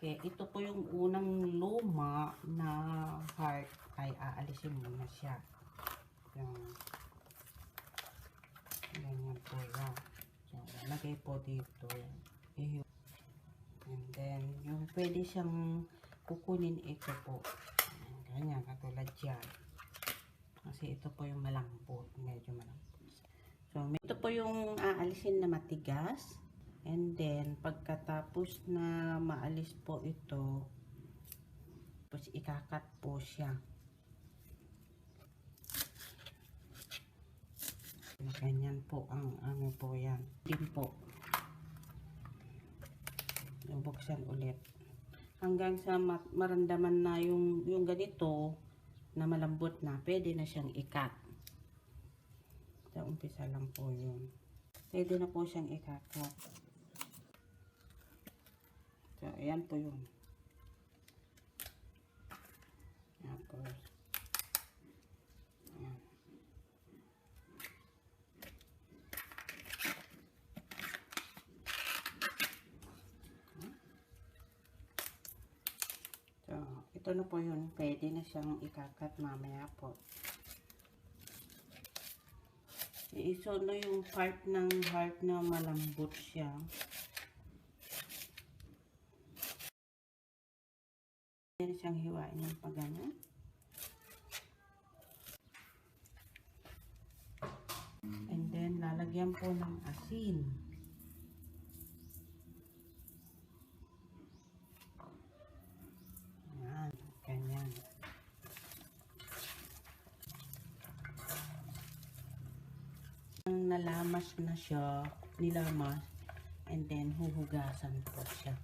Okay, ito po yung unang luma na heart ay aalisin muna siya. Yung ganyan po yan. So, lagay po dito. And then, yung pwede siyang kukunin ito po. Ganyan, katulad yan. Kasi ito po yung malambot. Medyo malambot. So, ito po yung aalisin na matigas. And then, pagkatapos na maalis po ito, tapos ikakat po siya. Ganyan po ang ano po yan. Din po. Buksan ulit. Hanggang sa maramdaman na yung ganito na malambot na, pwede na siyang ikat. Sa umpisa lang po yun. Pwede na po siyang ikakat. So, ayan po yun. Tapos, ayan. So, ito na po yun. Pwede na siyang ikakat mamaya po. Iso na yung part ng heart na malambot siya. Pwede siyang hiwain yung pagano. And then, lalagyan po ng asin. Ayan, ganyan. Nalamas na siya, nilamas, and then huhugasan po siya.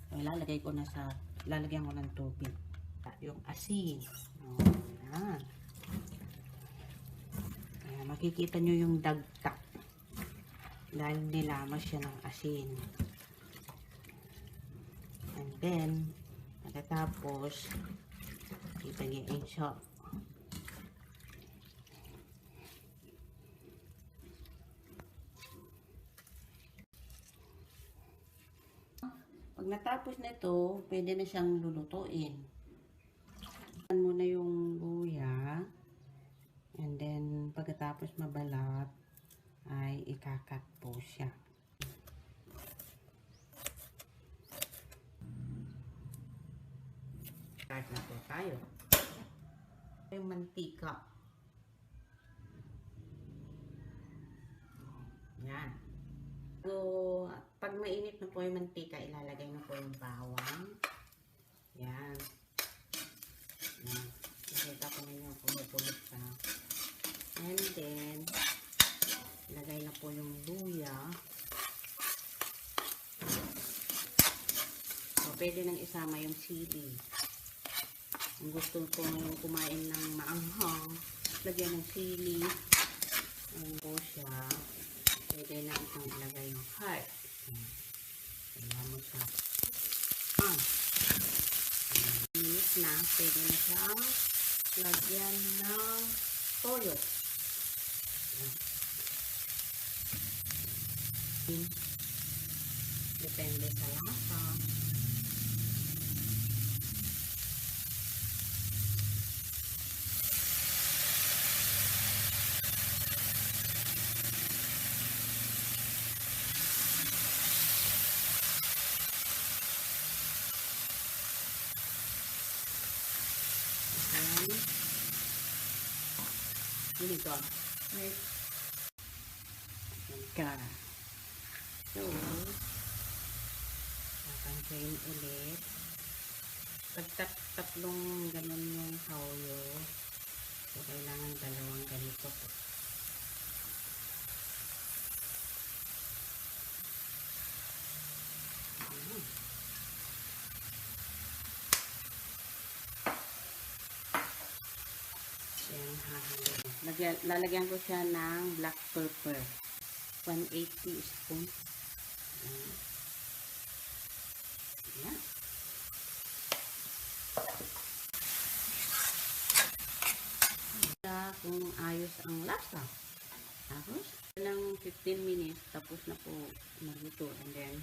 So, lalagyan ko ng tubig. Yung asin. Ayan. Ayan, makikita nyo yung dagta. Dahil nilamas siya ng asin. And then, pagkatapos, ipag-i-in siya. Pag natapos na ito, pwede na siyang lulutuin. Muna yung luya. And then, pagkatapos mabalat, ay ikakat po siya. Start na po tayo. Yung mantika. Yan. So, pag mainit na po yung mantika, ilalagay na po yung bawang. Yan. Yan. Nakita ko na yung pumupulot ka. And then, ilagay na po yung luya. So, pwede nang isama yung sili. Kung gusto kong kumain ng maanghang, lagyan ng sili. Ayan po siya. Pwede na itong ilagay yung heart. Ayan mo siya. Minute na, pwede na siyang lagyan ng toyo. Depende sa lasa. Ganito. Right. Kara. So, papansayin ulit. Pag tatlong ganun yung toyo, so kailangan dalawang ganito po. Lalagyan ko siya ng black pepper. 1/8 teaspoon. Ayan. Kung ayos ang lasa. Tapos, ng 15 minutes, tapos na po magluto. And then,